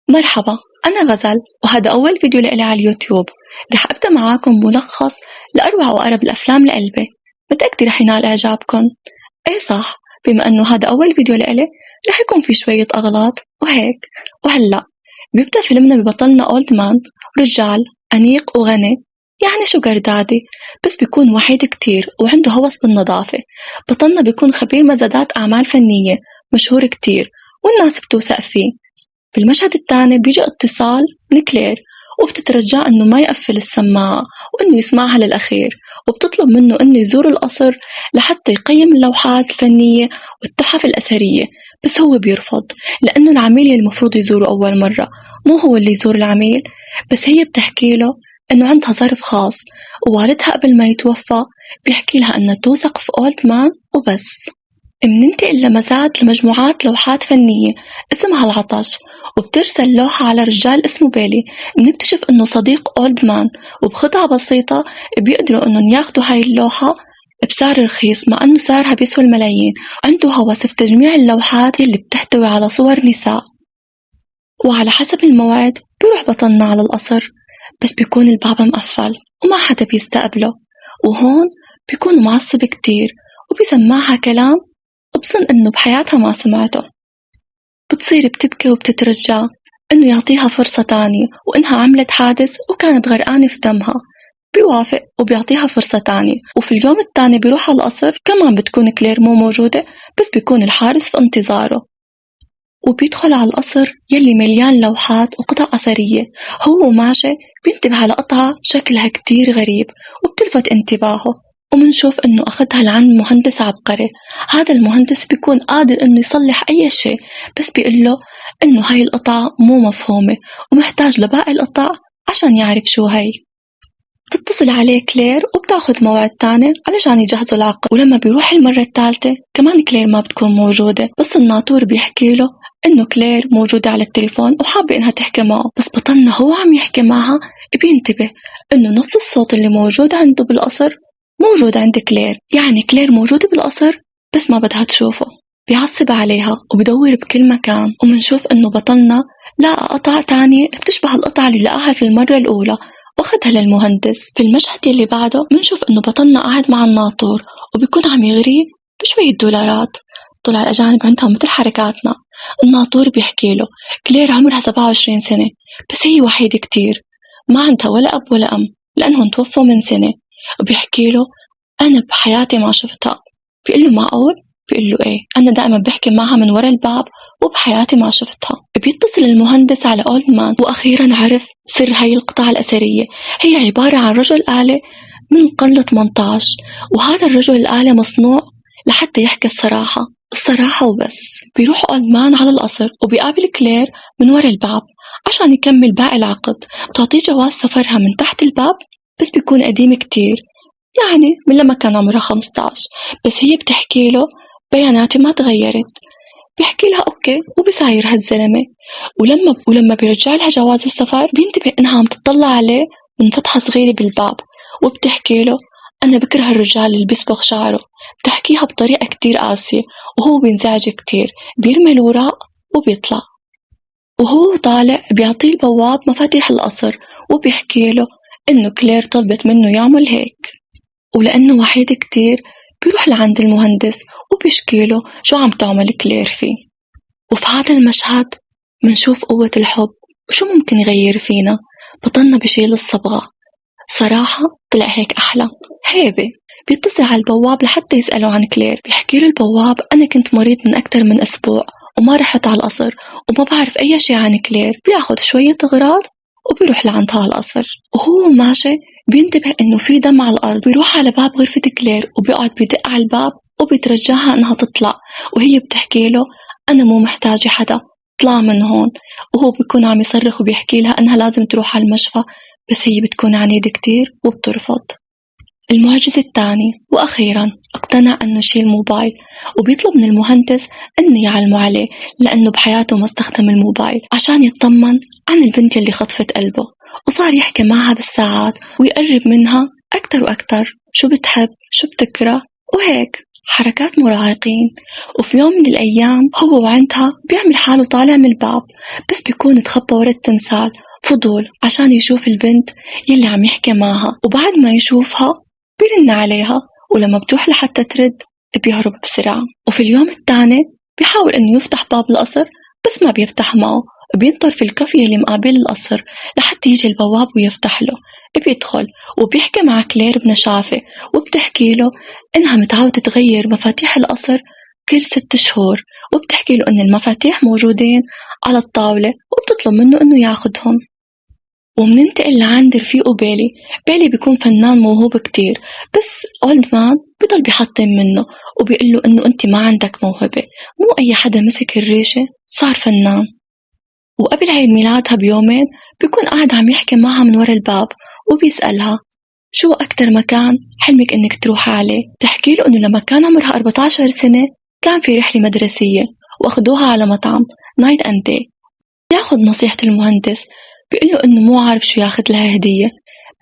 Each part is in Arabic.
مرحبا، أنا غزل وهذا أول فيديو لإلي على اليوتيوب. رح أبدأ معاكم ملخص لأروع وأقرب الأفلام لقلبي، متأكدة رح ينال إعجابكم. إيه صح، بما أنه هذا أول فيديو لإلي رح يكون في شوية أغلاط وهيك. وهلأ بيبدأ فيلمنا ببطلنا أولد مان، رجال أنيق وغني، يعني شوغر دادي، بس بيكون وحيد كتير وعنده هوس بالنظافة. بطلنا بيكون خبير مزادات أعمال فنية مشهور كتير والناس بتوثق فيه. في المشهد الثاني بيجي اتصال من كلير وبتترجاه انه ما يقفل السماعة وانه يسمعها للأخير، وبتطلب منه انه يزور القصر لحتى يقيم اللوحات الفنية والتحف الأثرية. بس هو بيرفض لأنه العميل اللي المفروض يزوره أول مرة، مو هو اللي يزور العميل. بس هي بتحكي له انه عندها ظرف خاص، ووالدها قبل ما يتوفى بيحكي لها انها توثق في أولد مان وبس. بننتقل لمزاد لمجموعات لوحات فنية اسمها العطش، وبترسل لوحة على رجال اسمه بيلي. بنكتشف انه صديق اولد مان، وبخطعة بسيطة بيقدروا انهم ياخدوا هاي اللوحة بسعر رخيص مع انه سعرها بيسوى الملايين. عنده هوس في تجميع اللوحات اللي بتحتوي على صور نساء. وعلى حسب الموعد بيروح بطلنا على القصر، بس بيكون الباب مقفل وما حدا بيستقبله. وهون بيكون معصب كتير وبيسمعها كلام بظن إنه بحياتها ما سمعته. بتصير بتبكي وبتترجى إنه يعطيها فرصة تانية، وإنها عملت حادث وكانت غرقانة في دمها. بيوافق وبيعطيها فرصة تانية، وفي اليوم التاني بيروح على القصر. كمان بتكون كلير مو موجودة، بس بيكون الحارس في انتظاره. وبيدخل على القصر يلي مليان لوحات وقطع أثرية. هو وماشي بينتبه على قطعة شكلها كتير غريب وبتلفت انتباهه، ومنشوف انه اخدها لعند مهندس عبقري. هذا المهندس بيكون قادر انه يصلح اي شيء، بس بيقوله انه هاي القطعة مو مفهومة ومحتاج لباقي القطع عشان يعرف شو هي. بتتصل عليه كلير وبتاخد موعد تاني علشان يجهزوا العقد. ولما بيروح المرة الثالثة كمان كلير ما بتكون موجودة، بس الناطور بيحكي له انه كلير موجودة على التليفون وحابة انها تحكي معه. بس بطلنا هو عم يحكي معها بينتبه انه نفس الصوت اللي موجود عنده بالقصر موجود عند كلير. يعني كلير موجودة بالقصر بس ما بدها تشوفه. بيعصب عليها وبدور بكل مكان، ومنشوف انه بطلنا لقى قطعة تانية بتشبه القطعة اللي لقاها في المرة الأولى واخدها للمهندس. في المشهد اللي بعده بنشوف انه بطلنا قاعد مع الناطور وبيكون عم يغريه بشوية دولارات. طلع الأجانب عندهم مثل حركاتنا. الناطور بيحكي له كلير عمرها 27 سنة، بس هي وحيدة كتير، ما عندها ولا أب ولا أم لأنهم توفوا من سنة. وبيحكي له أنا بحياتي ما شفتها. بيقول له معقول؟ بيقول له إيه، أنا دائما بحكي معها من وراء الباب وبحياتي ما شفتها. بيتصل المهندس على أولد مان وأخيرا عرف سر هاي القطعة الأثرية. هي عبارة عن رجل آلة من القرن 18، وهذا الرجل الآلة مصنوع لحتى يحكي الصراحة وبس. بيروح أولد مان على القصر وبيقابل كلير من وراء الباب عشان يكمل باقي العقد. بتعطيه جواز سفرها من تحت الباب، بس بيكون قديم كتير، يعني من لما كان عمرها 15. بس هي بتحكي له بياناتي ما تغيرت. بيحكي لها اوكي وبسايرها الزلمة. ولما بيرجع لها جواز السفر بينتبه انها عم تطلع عليه من فتحة صغيرة بالباب، وبتحكي له انا بكره الرجال اللي بيصبغ شعره. بتحكيها بطريقة كتير قاسية وهو بينزعج كتير. بيرمي الوراق وبيطلع. وهو طالع بيعطيه البواب مفاتيح القصر وبيحكي له انه كلير طلبت منه يعمل هيك. ولأنه وحيد كتير بيروح لعند المهندس وبيشكي له شو عم تعمل كلير فيه. وفي هذا المشهد منشوف قوة الحب وشو ممكن يغير فينا. بطلنا بشيل الصبغة. صراحة طلع هيك أحلى هيبة. بيتصل على البواب لحتى يسأله عن كلير. بيحكي له البواب أنا كنت مريض من أكتر من أسبوع وما رحت على القصر وما بعرف أي شيء عن كلير. بياخد شوية أغراض وبيروح لعندها على القصر. وهو ماشي بينتبه إنه في دم على الأرض. بيروح على باب غرفة كلير وبيقعد بيدق على الباب وبيترجاها إنها تطلع، وهي بتحكي له أنا مو محتاجة حدا، اطلع من هون. وهو بيكون عم يصرخ وبيحكي لها إنها لازم تروح على المشفى، بس هي بتكون عنيدة كتير وبترفض. المعجزة الثاني وأخيرا اقتنع أنه يشيل الموبايل، وبيطلب من المهندس أنه يعلمه عليه لأنه بحياته ما استخدم الموبايل عشان يطمن عن البنت اللي خطفت قلبه. وصار يحكي معها بالساعات ويقرب منها أكتر وأكتر، شو بتحب شو بتكره وهيك. حركات مراهقين. وفي يوم من الأيام هو وعندها بيعمل حاله طالع من الباب، بس بيكون تخبى ورا التمثال فضول عشان يشوف البنت يلي عم يحكي معها، وبعد ما يشوفها بيرن عليها، ولما بتروح لحتى ترد بيهرب بسرعة. وفي اليوم الثاني بيحاول إنه يفتح باب القصر بس ما بيفتح معه، بينطر في الكافيه اللي مقابل القصر لحتى يجي البواب ويفتح له. بيدخل وبيحكي مع كلير بنشافة، وبتحكي له إنها متعودة تغير مفاتيح القصر كل 6 شهور، وبتحكي له إن المفاتيح موجودين على الطاولة وبتطلب منه إنه ياخدهم. ومننتقل لعند رفيقه بيلي. بيلي بيكون فنان موهوب كتير، بس أولد مان بضل بيحطم منه وبيقول له إنه أنت ما عندك موهبة، مو أي حدا مسك الريشة صار فنان. وقبل عيد ميلادها بيومين بيكون قاعد عم يحكي معها من ورا الباب، وبيسألها شو أكتر مكان حلمك إنك تروح عليه؟ تحكي له إنه لما كان عمرها 14 سنة كان في رحلة مدرسية وأخدوها على مطعم نايت أند داي. ياخد نصيحة المهندس، بيقول له إنه مو عارف شو ياخد لها هدية،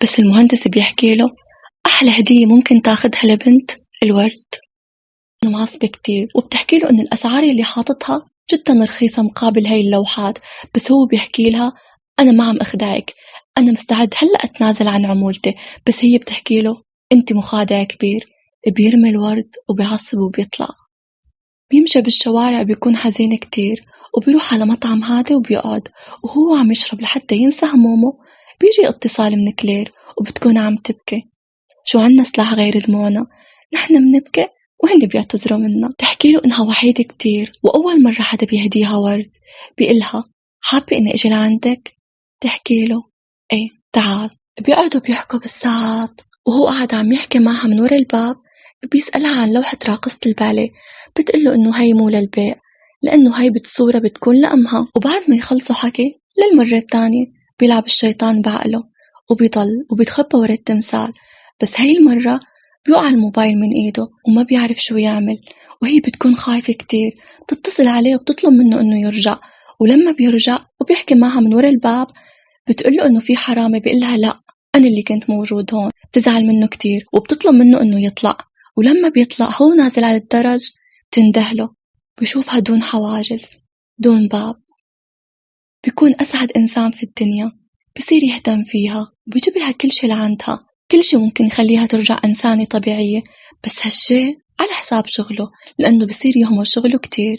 بس المهندس بيحكي له أحلى هدية ممكن تاخدها لبنت الورد. إنه معصبة كتير، وبتحكي له إن الأسعار اللي حاططها جدا رخيصة مقابل هاي اللوحات، بس هو بيحكي لها أنا ما عم أخدعك، أنا مستعد هلأ أتنازل عن عمولتي، بس هي بتحكي له أنت مخادع كبير. بيرمي الورد وبيعصب وبيطلع. بيمشي بالشوارع بيكون حزين كتير، وبيروح على مطعم هادي وبيقعد، وهو عم يشرب لحتى ينسى همومه بيجي اتصال من كلير وبتكون عم تبكي. شو عنا سلاح غير دموعنا؟ نحن بنبكي وهن بيعتذروا منا. تحكي له إنها وحيدة كتير، وأول مرة حدا بيهديها ورد بيقلها حابة إني أجي لعندك؟ تحكي له إيه تعال. بيقعدوا بيحكوا بالساعات، وهو قاعد عم يحكي معها من ورا الباب. بيسألها عن لوحة راقصة الباليه، بتقله إنه هاي مو للبيع، لأنه هاي بالصورة بتكون لأمها. وبعد ما يخلصوا حكي للمرة الثانية بيلعب الشيطان بعقله وبيضل وبيتخبى ورا التمثال، بس هاي المرة بيوقع الموبايل من إيده وما بيعرف شو يعمل. وهي بتكون خايفة كتير، بتتصل عليه وبتطلب منه إنه يرجع. ولما بيرجع وبيحكي معها من ورا الباب بتقله إنه في حرامي، بيقلها لأ أنا اللي كنت موجود هون. بتزعل منه كتير وبتطلب منه إنه يطلع. ولما بيطلع هو نازل على الدرج تندهله، بيشوفها دون حواجز دون باب. بيكون أسعد إنسان في الدنيا، بصير يهتم فيها وبيجيب لها كل شي لعندها، كل شي ممكن يخليها ترجع إنسانة طبيعية، بس هالشي على حساب شغله لأنه بصير يهمل شغله كتير.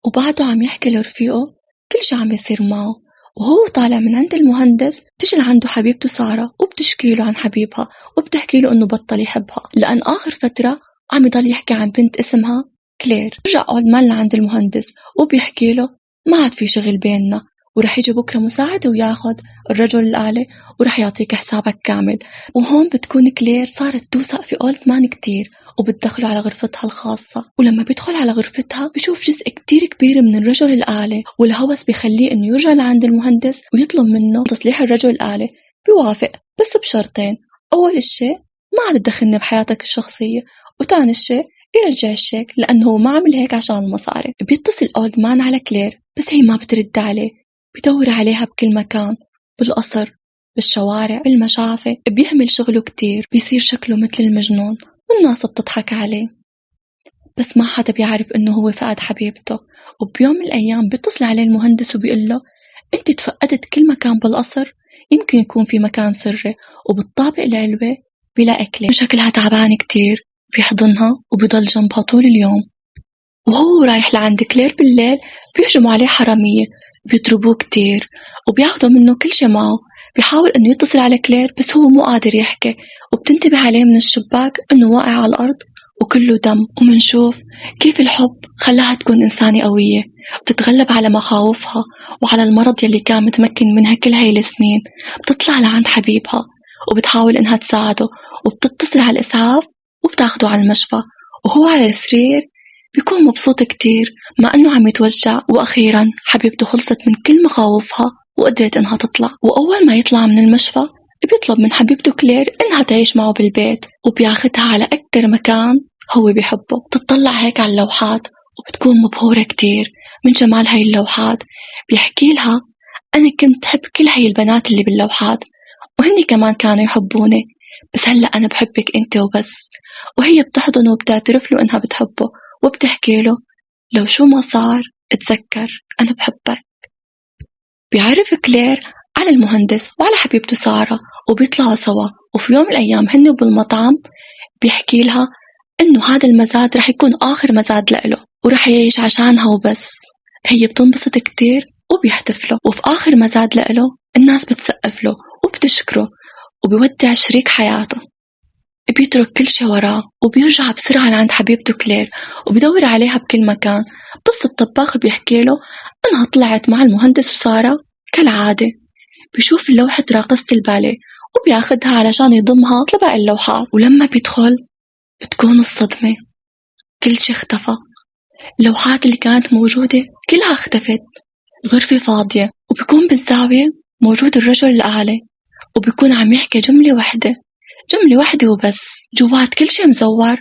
وبعده عم يحكي لرفيقه كل شي عم يصير معه، وهو طالع من عند المهندس بتجي لعنده حبيبته سارة وبتشكي له عن حبيبها، وبتحكي له إنه بطل يحبها لأن آخر فترة عم يضل يحكي عن بنت اسمها كلير. رجع أولد مان لعند المهندس وبيحكي له ما عاد في شغل بيننا، ورح يجي بكرة مساعدة وياخد الرجل الآلي ورح يعطيك حسابك كامل. وهون بتكون كلير صارت توثق في أولد مان كتير، وبتدخله على غرفتها الخاصة. ولما بيدخل على غرفتها بيشوف جزء كتير كبير من الرجل الآلي، والهوس بيخليه إنه يرجع لعند المهندس ويطلب منه تصليح الرجل الآلي. بيوافق بس بشرطين: أول الشي ما عاد تدخلني بحياتك الشخصية، وتاني الشي يرجع الشيك لأنه هو ما عمل هيك عشان المصاري. بيتصل أولد مان على كلير بس هي ما بترد عليه، بدور عليها بكل مكان، بالقصر، بالشوارع، بالمشافي. بيهمل شغله كتير، بيصير شكله مثل المجنون والناس بتضحك عليه، بس ما حدا بيعرف إنه هو فقد حبيبته. وبيوم من الأيام بيتصل عليه المهندس وبيقول له أنت تفقدت كل مكان بالقصر، يمكن يكون في مكان سري. وبالطابق العلوي بيلاقي كلير شكلها تعبان كتير، بيحضنها وبيضل جنبها طول اليوم. وهو رايح لعند كلير بالليل بيهجموا عليه حرامية، بيضربوه كتير وبياخدوا منه كل شي معه. بيحاول إنه يتصل على كلير بس هو مو قادر يحكي، وبتنتبه عليه من الشباك إنه واقع على الأرض وكله دم. ومنشوف كيف الحب خلاها تكون إنسانة قوية بتتغلب على مخاوفها وعلى المرض يلي كان متمكن منها كل هاي السنين. بتطلع لعند حبيبها وبتحاول إنها تساعده، وبتتصل على الإسعاف وبتاخده على المشفى. وهو على السرير بيكون مبسوط كتير مع إنه عم يتوجع. وأخيرا حبيبته خلصت من كل مخاوفها وقدرت إنها تطلع. وأول ما يطلع من المشفى بيطلب من حبيبته كلير إنها تعيش معه بالبيت، وبياخدها على أكتر مكان هو بيحبه. بتطلع هيك على اللوحات وبتكون مبهورة كتير من جمال هاي اللوحات. بيحكي لها أنا كنت حب كل هاي البنات اللي باللوحات وهني كمان كانوا يحبوني، بس هلأ أنا بحبك أنت وبس. وهي بتحضنه وبتعترف له إنها بتحبه وبتحكي له لو شو ما صار اتذكر أنا بحبك. بيعرف كلير على المهندس وعلى حبيبته سارة وبيطلعوا سوا، وفي يوم من الأيام هن بالمطعم بيحكي لها إنه هذا المزاد رح يكون آخر مزاد لإله ورح يعيش عشانها وبس. هي بتنبسط كتير وبيحتفلوا، وفي آخر مزاد لإله الناس بتسقف له وبتشكره وبيودع شريك حياته. بيترك كل شي وراه وبيرجع بسرعة لعند حبيبته كلير وبيدور عليها بكل مكان، بس الطباخ بيحكي له إنها طلعت مع المهندس وسارة كالعادة. بيشوف لوحة راقصة الباليه وبياخدها علشان يضمها لباقي اللوحات، ولما بيدخل بتكون الصدمة، كل شي اختفى. اللوحات اللي كانت موجودة كلها اختفت، الغرفة فاضية، وبيكون بالزاوية موجود الرجل الأعلى وبيكون عم يحكي جملة واحدة وبس. جوات كل شي مزور،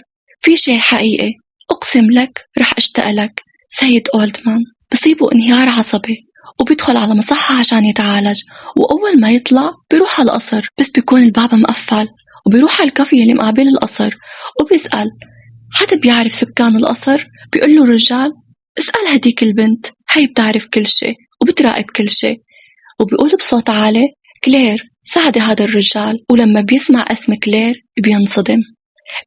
في شي حقيقي، أقسم لك رح أشتاق لك سيد أولدمان. بصيبه انهيار عصبي وبيدخل على مصحة عشان يتعالج، وأول ما يطلع بيروح على القصر بس بيكون الباب مقفل، وبيروح على الكافيه اللي مقابل القصر وبيسأل حدا بيعرف سكان القصر. بيقول له الرجال اسأل هديك البنت، هي بتعرف كل شي وبتراقب كل شي. وبيقول بصوت عالي كلير ساعدي هذا الرجال، ولما بيسمع اسم كلير بينصدم،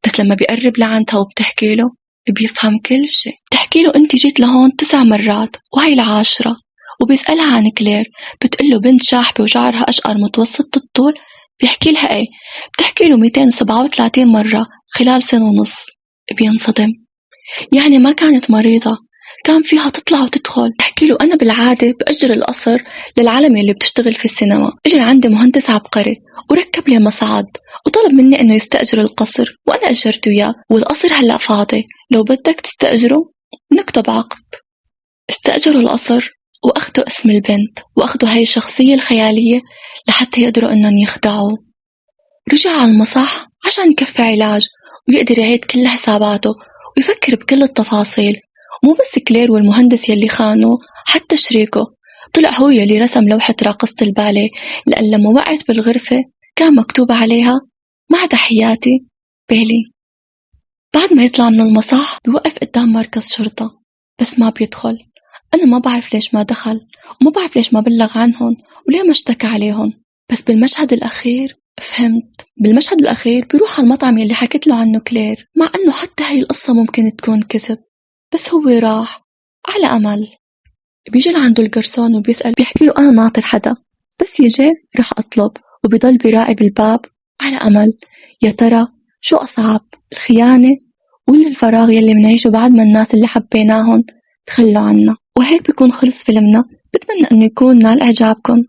بس لما بيقرب لعندها وبتحكي له بيفهم كل شي. بتحكي له انت جيت لهون 9 مرات وهي العاشرة، وبيسألها عن كلير بتقول له بنت شاحبة وشعرها أشقر متوسط الطول. بيحكي لها ايه، بتحكي له 237 مرة خلال سنة ونص. بينصدم، يعني ما كانت مريضة، كان فيها تطلع وتدخل. تحكي له أنا بالعادة بأجر القصر للعالم اللي بتشتغل في السينما. إجا عندي مهندس عبقري وركب لي مصعد وطلب مني إنه يستأجر القصر، وأنا أجرته إياه، والقصر هلأ فاضي، لو بدك تستأجره نكتب عقد. استأجروا القصر وأخدوا اسم البنت وأخدوا هاي الشخصية الخيالية لحتى يقدروا إنهم يخدعوه. رجع على المصح عشان يكفي علاج ويقدر يعيد كل حساباته ويفكر بكل التفاصيل. مو بس كلير والمهندس يلي خانوا، حتى شريكه طلع هو يلي رسم لوحة راقصة الباليه، لأن لما وقعت بالغرفة كان مكتوب عليها مع تحياتي بيلي. بعد ما يطلع من المصح بيوقف قدام مركز شرطة بس ما بيدخل. أنا ما بعرف ليش ما دخل وما بعرف ليش ما بلغ عنهم وليه ما اشتكى عليهم. بس بالمشهد الأخير فهمت. بالمشهد الأخير بيروح على المطعم اللي حكيت له عنه كلير، مع أنه حتى هاي القصة ممكن تكون كذب، بس هو راح على أمل. بيجي لعنده الجرسون وبيسأل، بيحكي له أنا ناطر حدا، بس يجي رح أطلب، وبيضل بيراقب الباب على أمل يا ترى شو أصعب، الخيانة ولا الفراغ يلي منعيشه بعد ما الناس اللي حبيناهم تخلوا عنا. وهيك بيكون خلص فيلمنا. بتمنى أنه يكون نال إعجابكم.